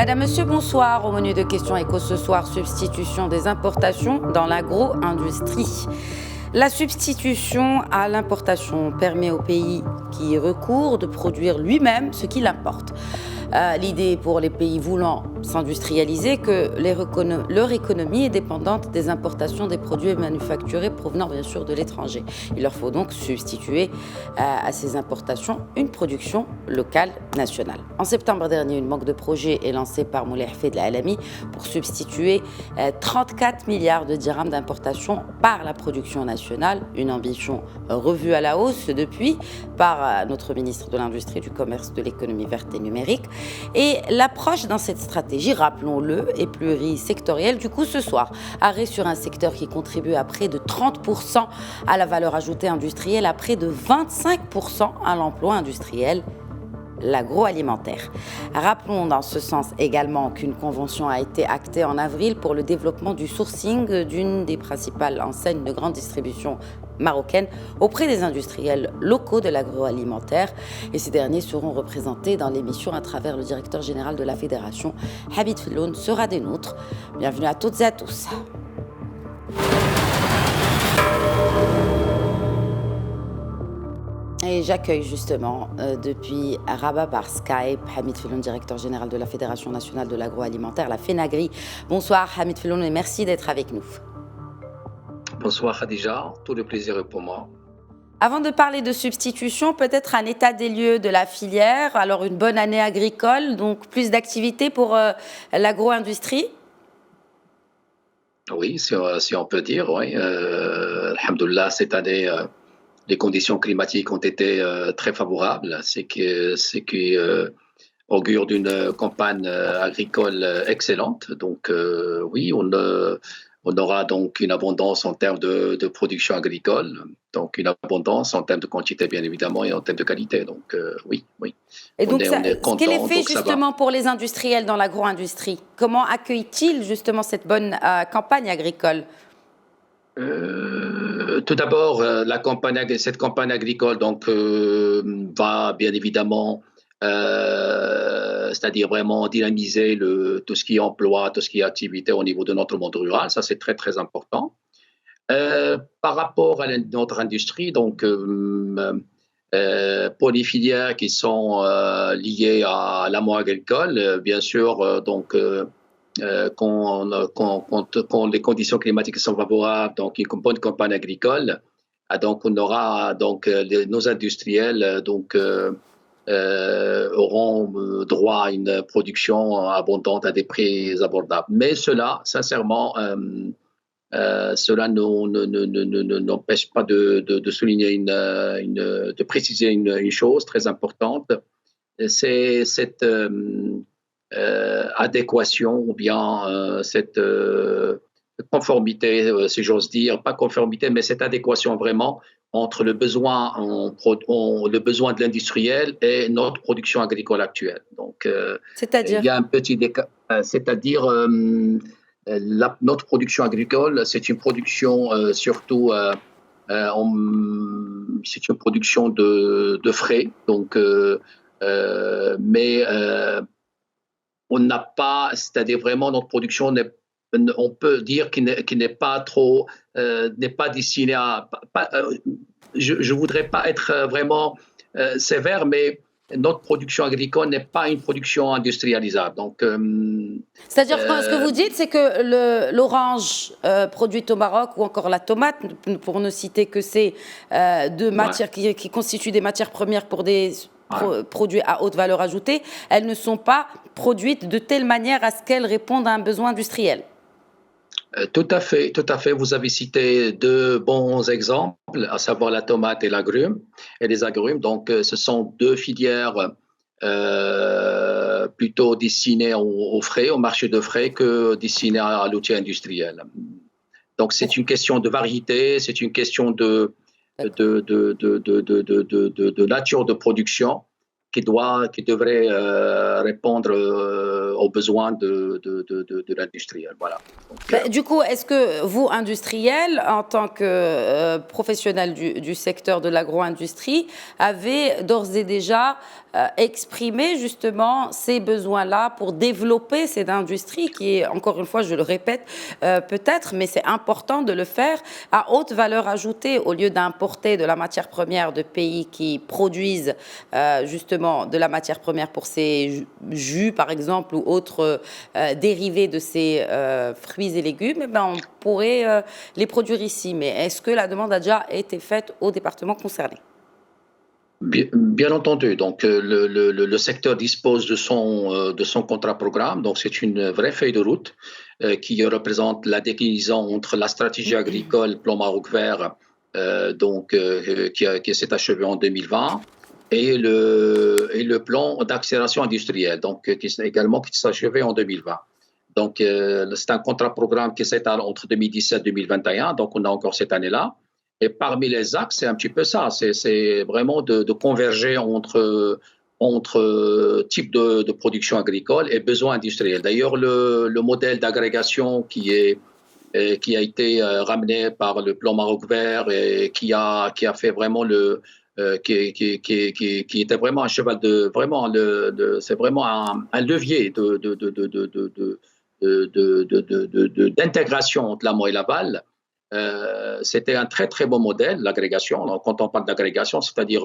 Madame, Monsieur, bonsoir. Au menu de questions éco ce soir, substitution des importations dans l'agro-industrie. La substitution à l'importation permet au pays qui y recourt de produire lui-même ce qu'il importe. L'idée pour les pays voulant s'industrialiser que leur économie est dépendante des importations des produits manufacturés provenant bien sûr de l'étranger. Il leur faut donc substituer à ces importations une production locale nationale. En septembre dernier, une banque de projets est lancée par Moulay Hafid Al-Alami pour substituer 34 milliards de dirhams d'importation par la production nationale, une ambition revue à la hausse depuis par notre ministre de l'Industrie, du Commerce, de l'Économie verte et numérique. Et l'approche dans cette stratégie, rappelons-le, est plurisectorielle. Du coup, ce soir, arrêt sur un secteur qui contribue à près de 30% à la valeur ajoutée industrielle, à près de 25% à l'emploi industriel, l'agroalimentaire. Rappelons dans ce sens également qu'une convention a été actée en avril pour le développement du sourcing d'une des principales enseignes de grande distribution marocaine auprès des industriels locaux de l'agroalimentaire. Et ces derniers seront représentés dans l'émission à travers le directeur général de la fédération, Hamid Felloun, sera des nôtres. Bienvenue à toutes et à tous. Et j'accueille justement depuis Rabat par Skype Hamid Felloun, directeur général de la Fédération nationale de l'agroalimentaire, la FENAGRI. Bonsoir Hamid Felloun et merci d'être avec nous. Bonsoir Khadija, tout le plaisir est pour moi. Avant de parler de substitution, peut-être un état des lieux de la filière. Alors une bonne année agricole, donc plus d'activité pour l'agro-industrie. Oui, si on peut dire, oui. Alhamdoulilah, cette année, les conditions climatiques ont été très favorables, ce qui augure d'une campagne agricole excellente. Donc oui, on aura donc une abondance en termes de production agricole, donc une abondance en termes de quantité bien évidemment et en termes de qualité. Donc oui. Et donc, quel est fait justement pour les industriels dans l'agro-industrie? Comment accueillent-ils justement cette bonne campagne agricole? Tout d'abord, cette campagne agricole donc, va bien évidemment, c'est-à-dire vraiment dynamiser tout ce qui est emploi, tout ce qui est activité au niveau de notre monde rural. Ça, c'est très, très important. Par rapport à notre industrie, donc, pour les filières qui sont liées à l'amont agricole, bien sûr, donc, quand les conditions climatiques sont favorables, donc une bonne campagne agricole, donc on aura donc nos industriels donc auront droit à une production abondante à des prix abordables. Mais cela, sincèrement, cela n'empêche pas de souligner de préciser une chose très importante, c'est cette adéquation ou bien cette conformité, si j'ose dire, pas conformité, mais cette adéquation vraiment entre le besoin de l'industriel et notre production agricole actuelle. Donc, c'est-à-dire il y a un petit décalage, c'est-à-dire notre production agricole, c'est une production surtout, c'est une production de frais, donc, mais on n'a pas, c'est-à-dire vraiment notre production on peut dire qu'il n'est pas trop, n'est pas destiné à. Je ne voudrais pas être vraiment sévère, mais notre production agricole n'est pas une production industrialisable. Donc, c'est-à-dire que ce que vous dites, c'est que l'orange produite au Maroc ou encore la tomate, pour ne citer que ces deux matières qui constituent des matières premières pour des produits à haute valeur ajoutée, elles ne sont pas produites de telle manière à ce qu'elles répondent à un besoin industriel. Tout à fait. Vous avez cité deux bons exemples, à savoir la tomate et les agrumes. Donc, ce sont deux filières plutôt destinées aux frais, au marché de frais, que destinées à l'outil industriel. Donc, c'est une question de variété, c'est une question de nature de production qui devrait répondre aux besoins de l'industriel. Voilà. Donc, Du coup, est-ce que vous, industriels, en tant que professionnels du secteur de l'agro-industrie, avez d'ores et déjà exprimé justement ces besoins-là pour développer cette industrie qui est, encore une fois, je le répète, peut-être, mais c'est important de le faire à haute valeur ajoutée au lieu d'importer de la matière première de pays qui produisent justement de la matière première pour ces jus, par exemple, ou autres dérivés de ces fruits et légumes, eh ben, on pourrait les produire ici. Mais est-ce que la demande a déjà été faite au département concerné? Bien entendu, donc le secteur dispose de son contrat programme, donc c'est une vraie feuille de route qui représente la déclinaison entre la stratégie agricole Plan Maroc Vert, qui s'est achevé en 2020, et le plan d'accélération industrielle, donc qui s'est achevé en 2020. Donc c'est un contrat programme qui s'étale entre 2017 et 2021, donc on a encore cette année-là. Et parmi les axes, c'est un petit peu ça, c'est vraiment de converger entre types de production agricole et besoins industriels. D'ailleurs, le modèle d'agrégation qui a été ramené par le plan Maroc Vert et qui a fait vraiment qui était vraiment un cheval c'est vraiment un levier d'intégration entre l'amont et l'aval. C'était un très très bon modèle, l'agrégation. Donc, quand on parle d'agrégation, c'est-à-dire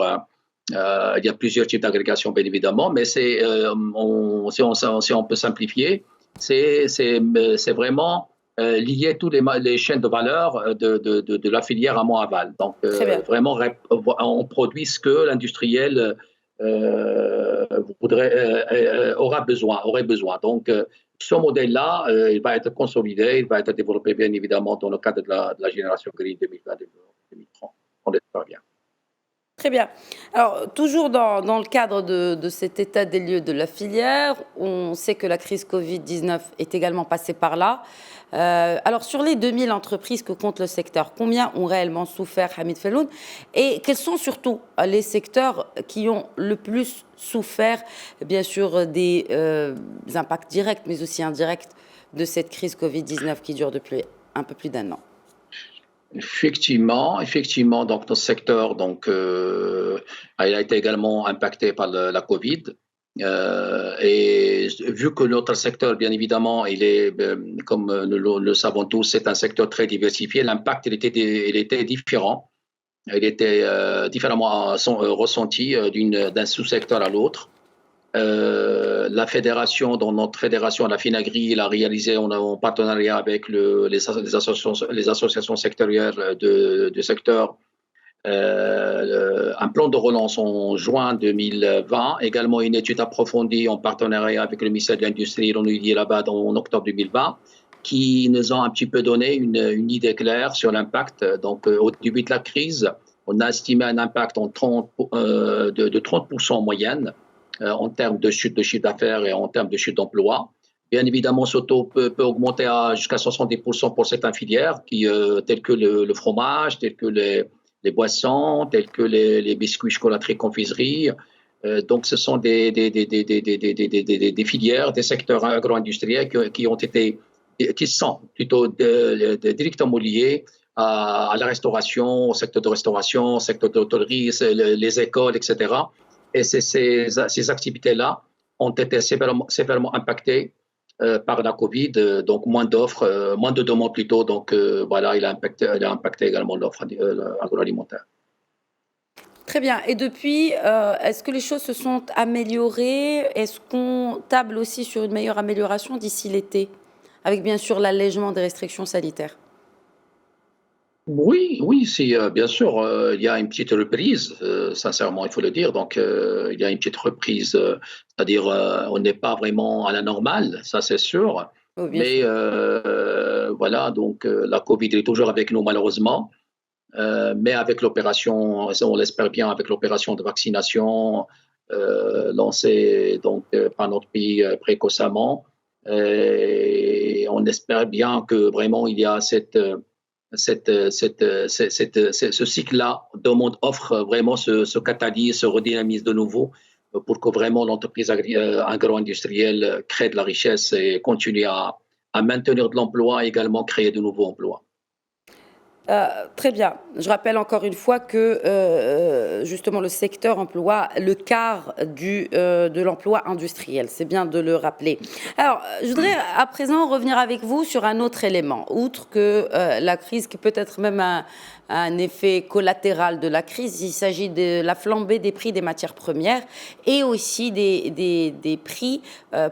il y a plusieurs types d'agrégation, bien évidemment, mais si on peut simplifier, c'est vraiment lier tous les chaînes de valeur de la filière amont-aval. Donc, vraiment, on produit ce que l'industriel aurait besoin. Donc, ce modèle-là, il va être consolidé, il va être développé bien évidemment dans le cadre de la génération Green 2020-2030. On l'espère bien. Très bien. Alors, toujours dans le cadre de cet état des lieux de la filière, on sait que la crise Covid-19 est également passée par là. Alors, sur les 2000 entreprises que compte le secteur, combien ont réellement souffert, Hamid Felloun? Et quels sont surtout les secteurs qui ont le plus souffert, bien sûr, des impacts directs, mais aussi indirects de cette crise Covid-19 qui dure depuis un peu plus d'1 an? Effectivement, donc notre secteur, il a été également impacté par la Covid. Et vu que notre secteur, bien évidemment, il est, comme nous le savons tous, c'est un secteur très diversifié, l'impact il était différent. Il était différemment ressenti d'un sous-secteur à l'autre. La fédération, dans notre fédération, la Finagri, il a réalisé en partenariat avec les associations sectorielles du secteur un plan de relance en juin 2020, également une étude approfondie en partenariat avec le ministère de l'Industrie et l'ONU là-bas en octobre 2020, qui nous ont un petit peu donné une idée claire sur l'impact. Donc, au début de la crise, on a estimé un impact de 30% en moyenne en termes de chute de chiffre d'affaires et en termes de chute d'emploi. Bien évidemment, ce taux peut augmenter jusqu'à 70% pour certaines filières, telles que le fromage, telles que les boissons, telles que les biscuits, chocolaterie, confiserie. Donc, ce sont des filières, des secteurs agro-industriels qui sont plutôt directement liés à la restauration, au secteur de restauration, au secteur de l'hôtellerie, les écoles, etc. Et ces activités-là ont été sévèrement impactées par la Covid, donc moins d'offres, moins de demandes plutôt. Donc voilà, il a impacté également l'offre agroalimentaire. Très bien. Et depuis, est-ce que les choses se sont améliorées? Est-ce qu'on table aussi sur une meilleure amélioration d'ici l'été, avec bien sûr l'allègement des restrictions sanitaires? Oui, bien sûr, il y a une petite reprise, sincèrement, il faut le dire. Donc, il y a une petite reprise, c'est-à-dire on n'est pas vraiment à la normale, ça c'est sûr. Oh, Mais voilà, donc la Covid est toujours avec nous malheureusement. Mais avec l'opération, on l'espère bien, avec l'opération de vaccination lancée donc par notre pays précocement, et on espère bien que vraiment il y a ce cycle-là demande-offre vraiment se catalyse, se redynamise de nouveau pour que vraiment l'entreprise agro-industrielle crée de la richesse et continue à maintenir de l'emploi et également créer de nouveaux emplois. Très bien. Je rappelle encore une fois que justement le secteur emploie le quart de l'emploi industriel. C'est bien de le rappeler. Alors, je voudrais à présent revenir avec vous sur un autre élément. Outre que la crise, qui peut être même un effet collatéral de la crise, il s'agit de la flambée des prix des matières premières et aussi des prix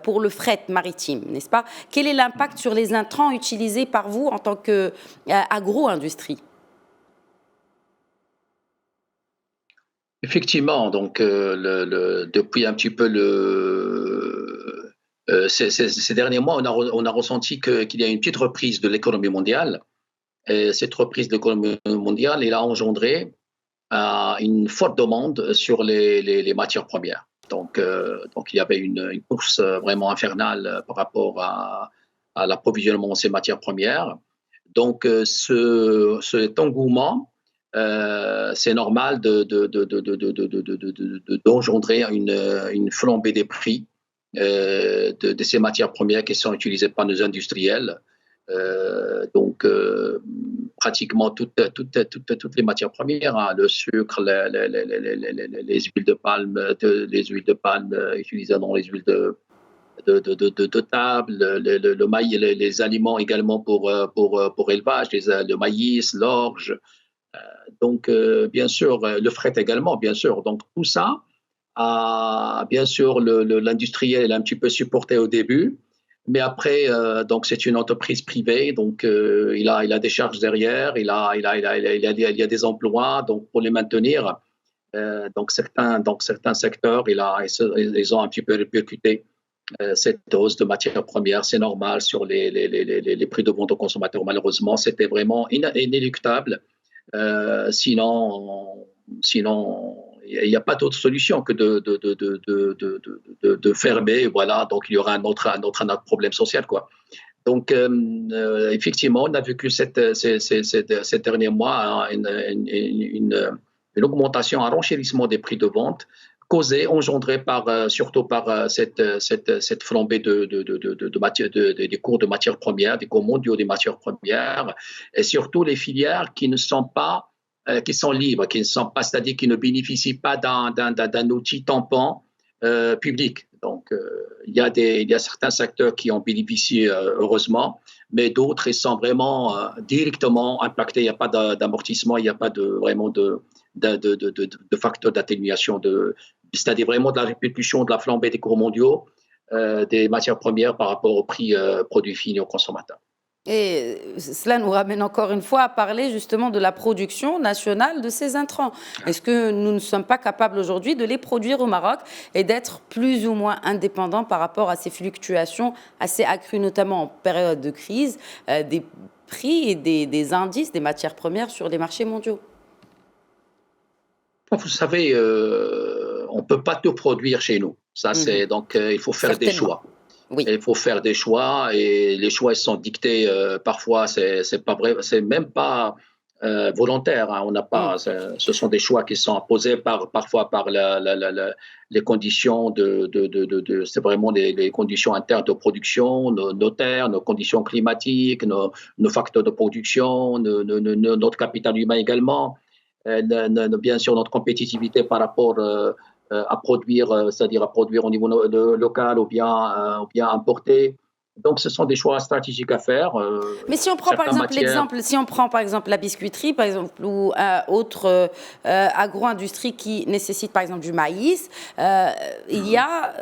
pour le fret maritime, n'est-ce pas? Quel est l'impact sur les intrants utilisés par vous en tant qu'agro-industrie? Effectivement, donc depuis un petit peu ces derniers mois, on a ressenti qu'il y a une petite reprise de l'économie mondiale. Et cette reprise de l'économie mondiale, elle a engendré une forte demande sur les matières premières. Donc il y avait une course vraiment infernale par rapport à l'approvisionnement de ces matières premières. Donc cet engouement, c'est normal d'engendrer une flambée des prix de ces matières premières qui sont utilisées par nos industriels. Pratiquement toutes les matières premières, hein, le sucre, les huiles de palme utilisées dans les huiles de table, le maïs, les aliments également pour élevage, le maïs, l'orge. Bien sûr, le fret également, bien sûr. Donc, tout ça, bien sûr, l'industriel a un petit peu supporté au début. Mais après, donc c'est une entreprise privée, donc il a des charges derrière, il y a des emplois, donc pour les maintenir, donc certains secteurs, ils ont un petit peu répercuté cette hausse de matières premières, c'est normal sur les prix de vente aux consommateurs. Malheureusement, c'était vraiment inéluctable. Sinon, il n'y a pas d'autre solution que de fermer. Voilà, donc il y aura un autre problème social, quoi. Donc, effectivement, on a vécu ces derniers mois une augmentation, un renchérissement des prix de vente engendré surtout par cette flambée des cours de matières premières, des cours mondiaux des matières premières, et surtout les filières qui ne sont pas qui sont libres, qui ne sont pas, c'est-à-dire qui ne bénéficient pas d'un outil tampon public. Donc, il y a certains secteurs qui en bénéficient heureusement, mais d'autres, ils sont vraiment directement impactés. Il n'y a pas d'amortissement, il n'y a pas vraiment de facteur d'atténuation, c'est-à-dire vraiment de la répercussion de la flambée des cours mondiaux des matières premières par rapport au prix produits finis aux consommateurs. Et cela nous ramène encore une fois à parler justement de la production nationale de ces intrants. Est-ce que nous ne sommes pas capables aujourd'hui de les produire au Maroc et d'être plus ou moins indépendants par rapport à ces fluctuations assez accrues, notamment en période de crise, des prix et des indices des matières premières sur les marchés mondiaux? Vous savez, on ne peut pas tout produire chez nous. Ça, donc il faut faire des choix. Oui. Il faut faire des choix et les choix ils sont dictés parfois c'est pas vrai, c'est même pas volontaire. Hein, on n'a pas, ce sont des choix qui sont imposés parfois par les conditions c'est vraiment les conditions internes de production, nos terres, nos conditions climatiques, nos facteurs de production, notre capital humain également, bien sûr notre compétitivité par rapport à produire, c'est-à-dire à produire au niveau local ou bien importer. Donc, ce sont des choix stratégiques à faire. Mais si on prend par exemple la biscuiterie, par exemple, ou autre agro-industrie qui nécessite par exemple du maïs, il y a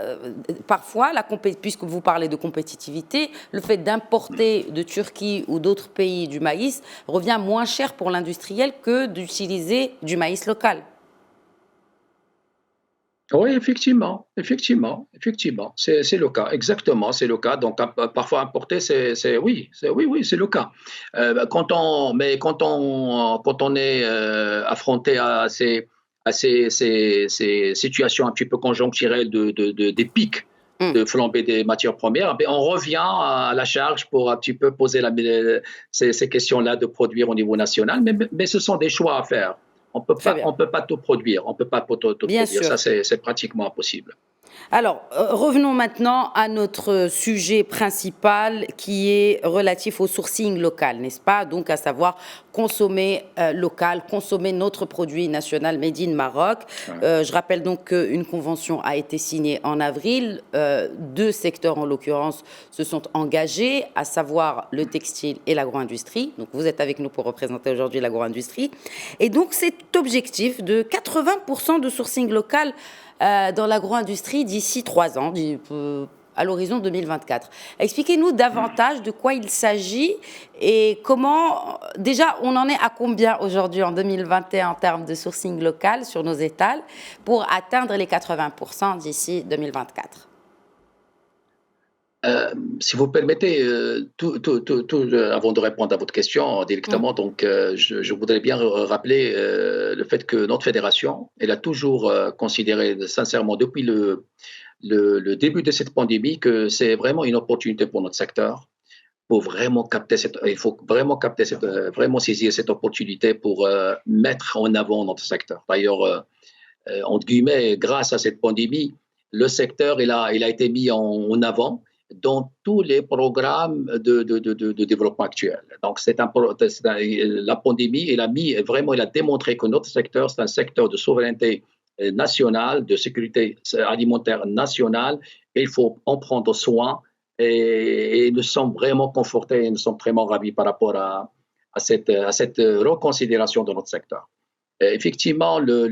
parfois, puisque vous parlez de compétitivité, le fait d'importer de Turquie ou d'autres pays du maïs revient moins cher pour l'industriel que d'utiliser du maïs local. Oui, effectivement, c'est le cas, exactement, c'est le cas. Donc, parfois importer, oui, c'est le cas. Quand on est affronté à ces situations un petit peu conjoncturelles des pics de flambée des matières premières, on revient à la charge pour un petit peu poser ces questions-là de produire au niveau national. Mais ce sont des choix à faire. Très bien. On peut pas tout produire. On peut pas tout Bien produire. sûr. Ça, c'est pratiquement impossible. Alors, revenons maintenant à notre sujet principal qui est relatif au sourcing local, n'est-ce pas? Donc, à savoir consommer local, consommer notre produit national Made in Maroc. Ouais. Je rappelle donc qu'une convention a été signée en avril. Deux secteurs, en l'occurrence, se sont engagés, à savoir le textile et l'agro-industrie. Donc, vous êtes avec nous pour représenter aujourd'hui l'agro-industrie. Et donc, cet objectif de 80% de sourcing local dans l'agro-industrie d'ici 3 ans, à l'horizon 2024. Expliquez-nous davantage de quoi il s'agit et comment, déjà, on en est à combien aujourd'hui en 2021 en termes de sourcing local sur nos étals pour atteindre les 80% d'ici 2024. Si vous permettez, avant de répondre à votre question directement, donc je voudrais bien rappeler le fait que notre fédération, elle a toujours considéré sincèrement depuis le début de cette pandémie que c'est vraiment une opportunité pour notre secteur. Il faut vraiment capter vraiment saisir cette opportunité pour mettre en avant notre secteur. D'ailleurs, entre guillemets, grâce à cette pandémie, le secteur il a été mis en avant dans tous les programmes de développement actuels. Donc, la pandémie, elle a démontré que notre secteur, c'est un secteur de souveraineté nationale, de sécurité alimentaire nationale, et il faut en prendre soin. Et nous sommes vraiment confortés, nous sommes vraiment ravis par rapport à cette reconsidération de notre secteur. Effectivement, le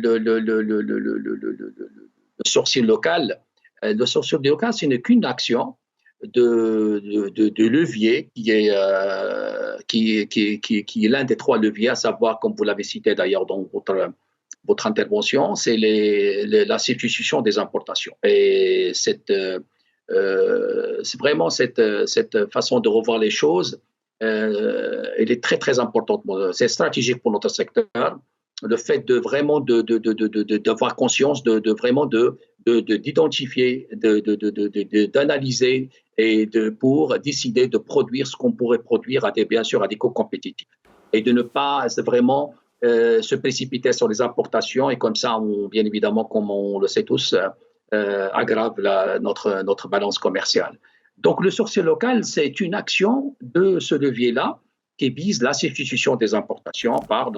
sourcing local, ce n'est qu'une action de levier qui est l'un des 3 leviers, à savoir, comme vous l'avez cité d'ailleurs dans votre intervention, c'est la substitution des importations. Et c'est vraiment cette façon de revoir les choses, elle est très très importante. C'est stratégique pour notre secteur. Le fait de vraiment d'avoir conscience d'identifier, d'analyser et pour décider de produire ce qu'on pourrait produire bien sûr à des coûts compétitifs et de ne pas vraiment se précipiter sur les importations et comme ça, bien évidemment, comme on le sait tous, aggrave notre balance commerciale. Donc le sourcing local, c'est une action de ce levier-là qui vise la substitution des importations par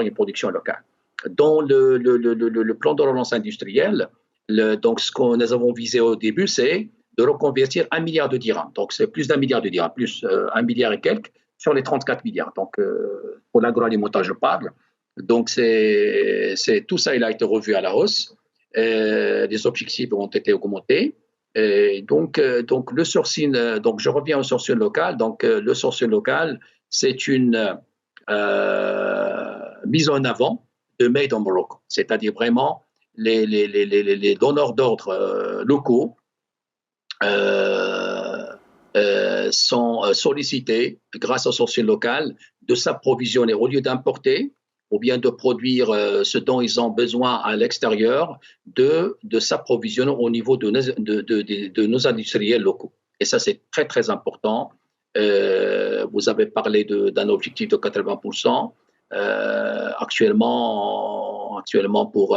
une production locale. Dans le plan de relance industrielle, donc ce que nous avons visé au début, c'est de reconvertir 1 milliard de dirhams. Donc c'est plus d'1 milliard de dirhams, plus 1 milliard et quelques sur les 34 milliards. Donc pour l'agroalimentaire, je parle. Donc tout ça, il a été revu à la hausse. Les objectifs ont été augmentés. Et donc le sourcing, donc je reviens au sourcing local. Donc le sourcing local, c'est une mise en avant de Made in Morocco, c'est-à-dire vraiment les donneurs d'ordre locaux sont sollicités grâce au sourcing local de s'approvisionner au lieu d'importer ou bien de produire ce dont ils ont besoin à l'extérieur, de s'approvisionner au niveau de nos industriels locaux. Et ça, c'est très, très important. Vous avez parlé d'un objectif de 80%. Actuellement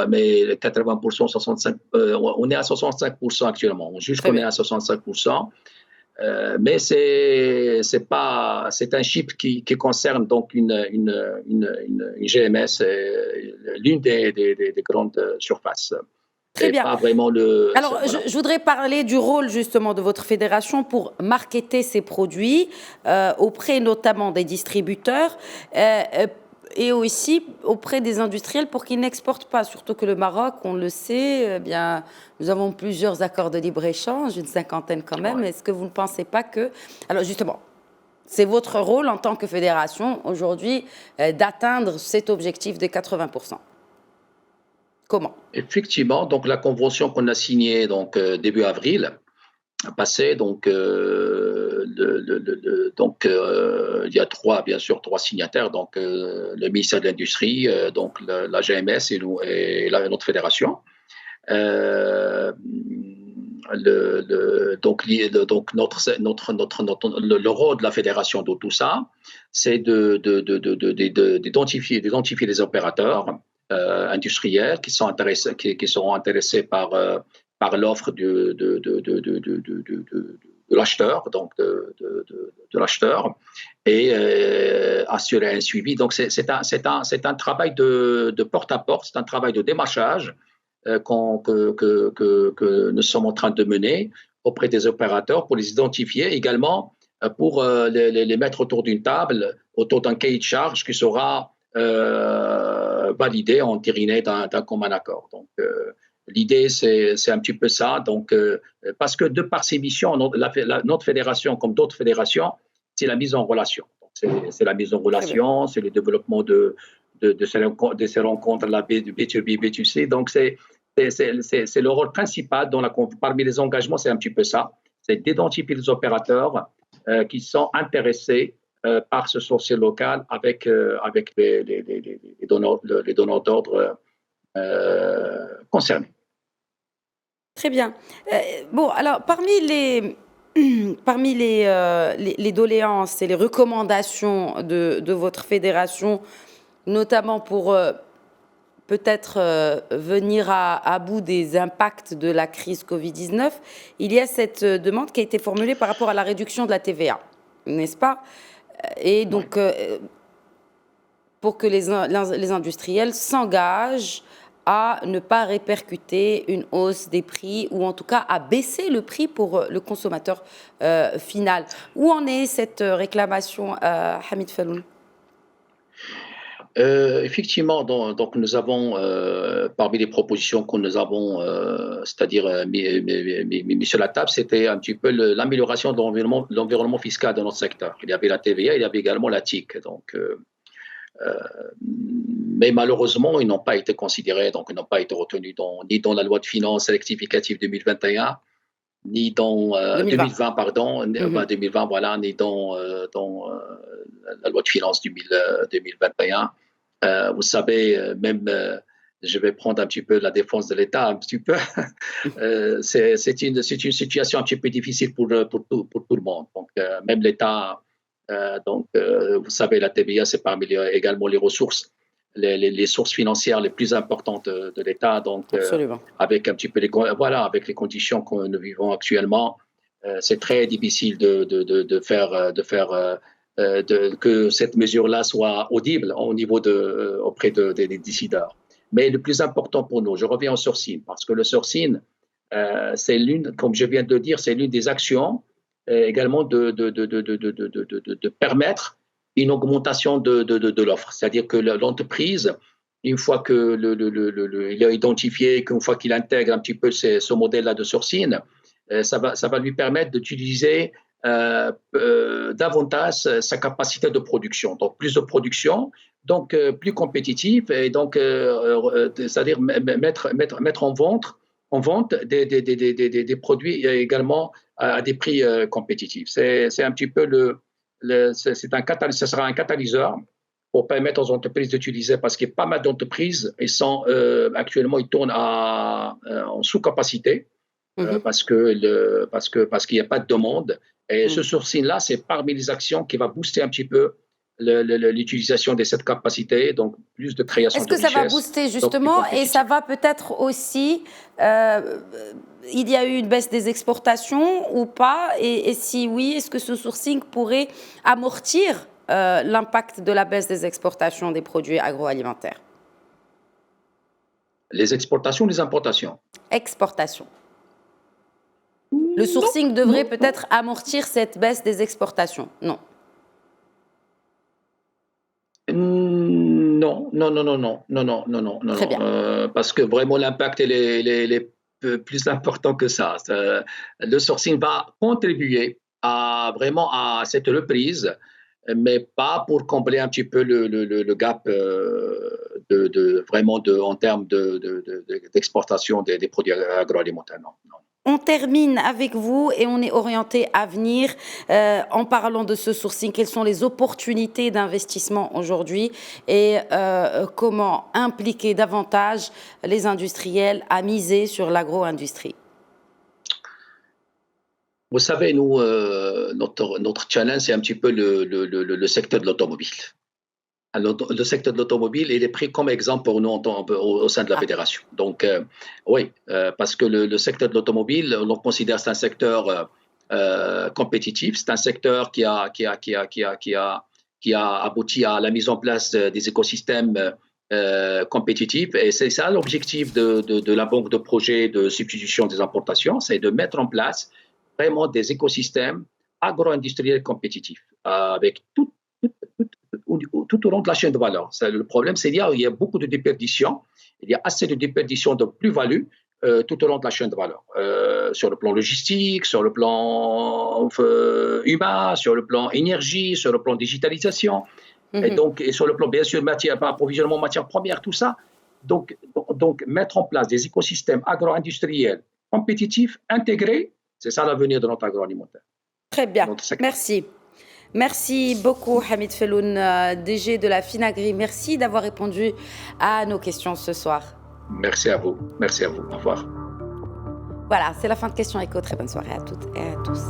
mais 80%, 65, on est à 65% actuellement. On juge qu'on est à 65%. Mais c'est un chiffre qui concerne donc une GMS, l'une des grandes surfaces. Très bien. Pas vraiment Alors, voilà. Je voudrais parler du rôle justement de votre fédération pour marketer ces produits auprès notamment des distributeurs et aussi auprès des industriels pour qu'ils n'exportent pas. Surtout que le Maroc, on le sait, bien, nous avons plusieurs accords de libre-échange, une 50aine quand même. Ouais. Est-ce que vous ne pensez pas que... Alors justement, c'est votre rôle en tant que fédération aujourd'hui d'atteindre cet objectif de 80%. Comment? Effectivement, donc la convention qu'on a signée donc début avril passé, donc il y a bien sûr trois signataires, donc le ministère de l'Industrie, donc la GMS et notre fédération. Donc le rôle de la fédération de tout ça, c'est d'identifier les opérateurs industriels qui seront intéressés par l'offre de l'acheteur, donc de l'acheteur, et assurer un suivi. Donc c'est un travail de porte-à-porte, c'est un travail de démarchage que nous sommes en train de mener auprès des opérateurs pour les identifier, également pour les mettre autour d'une table, autour d'un cahier de charge qui sera validé, entériné d'un commun accord. Donc l'idée, c'est un petit peu ça. Donc, parce que de par ses missions, notre fédération, comme d'autres fédérations, c'est la mise en relation. C'est la mise en relation, c'est le développement de ces rencontres, la B2B, B2C. Donc, c'est le rôle principal parmi les engagements, c'est un petit peu ça. C'est d'identifier les opérateurs qui sont intéressés par ce sourcing local avec les donneurs d'ordre concernés. Très bien. Bon, alors parmi les doléances et les recommandations de votre fédération, notamment pour peut-être venir à bout des impacts de la crise Covid-19, il y a cette demande qui a été formulée par rapport à la réduction de la TVA, n'est-ce pas? Et donc, pour que les industriels s'engagent à ne pas répercuter une hausse des prix ou en tout cas à baisser le prix pour le consommateur final. Où en est cette réclamation, Hamid Falloun? Effectivement, donc nous avons, parmi les propositions que nous avons, c'est-à-dire mis sur la table, c'était un petit peu l'amélioration de l'environnement fiscal de notre secteur. Il y avait la TVA, il y avait également la TIC. Donc, mais malheureusement, ils n'ont pas été considérés, donc ils n'ont pas été retenus ni dans la loi de finances rectificative 2021, ni dans 2020, pardon, 2020, voilà, ni dans la loi de finances 2021. Vous savez, même, je vais prendre un petit peu la défense de l'État, un petit peu. C'est une situation un petit peu difficile pour tout le monde. Donc, même l'État. Vous savez, la TVA, c'est parmi également les ressources, les sources financières les plus importantes de l'État. Donc, avec un petit peu avec les conditions que nous vivons actuellement, c'est très difficile de faire que cette mesure-là soit audible auprès des décideurs. Mais le plus important pour nous, je reviens au sourcing, parce que le sourcing, c'est comme je viens de le dire, c'est l'une des actions également de permettre une augmentation de l'offre. C'est-à-dire que l'entreprise, une fois qu'il a identifié, qu'une fois qu'il intègre un petit peu ce modèle-là de sourcing, ça va lui permettre d'utiliser davantage sa capacité de production. Donc, plus de production, donc plus compétitive, et donc, c'est-à-dire mettre en vente des produits également à des prix compétitifs. C'est un petit peu ce sera un catalyseur pour permettre aux entreprises d'utiliser, parce qu'il y a pas mal d'entreprises, actuellement, ils tournent en sous-capacité, parce qu'il n'y a pas de demande. Et ce sourcing-là, c'est parmi les actions qui va booster un petit peu l'utilisation de cette capacité, donc plus de création de richesse. Est-ce que ça va booster justement, et ça va peut-être aussi, il y a eu une baisse des exportations ou pas, et si oui, est-ce que ce sourcing pourrait amortir l'impact de la baisse des exportations des produits agroalimentaires? Les exportations ou les importations? Exportations. Le sourcing devrait peut-être amortir cette baisse des exportations? Non. Non. Très bien. Parce que vraiment l'impact est plus important que ça. Le sourcing va contribuer vraiment à cette reprise, mais pas pour combler un petit peu le gap en termes d'exportation des produits agroalimentaires. Non. On termine avec vous et on est orienté à venir en parlant de ce sourcing. Quelles sont les opportunités d'investissement aujourd'hui et comment impliquer davantage les industriels à miser sur l'agro-industrie? Vous savez, nous, notre challenge, c'est un petit peu le secteur de l'automobile. Le secteur de l'automobile, il est pris comme exemple pour nous au sein de la fédération. Donc, oui, parce que le secteur de l'automobile, on considère que c'est un secteur compétitif, c'est un secteur qui a abouti à la mise en place des écosystèmes compétitifs. Et c'est ça l'objectif de la banque de projets de substitution des importations, c'est de mettre en place vraiment des écosystèmes agro-industriels compétitifs avec tout au long de la chaîne de valeur. Le problème, c'est qu'il y a beaucoup de déperditions. Il y a assez de déperditions de plus-value tout au long de la chaîne de valeur. Sur le plan logistique, sur le plan humain, sur le plan énergie, sur le plan digitalisation, et sur le plan, bien sûr, approvisionnement matières premières, tout ça. Donc, mettre en place des écosystèmes agro-industriels compétitifs, intégrés, c'est ça l'avenir de notre agroalimentaire. Très bien, merci. Merci beaucoup Hamid Felloun, DG de la Finagri. Merci d'avoir répondu à nos questions ce soir. Merci à vous. Merci à vous. Au revoir. Voilà, c'est la fin de Questions Éco. Très bonne soirée à toutes et à tous.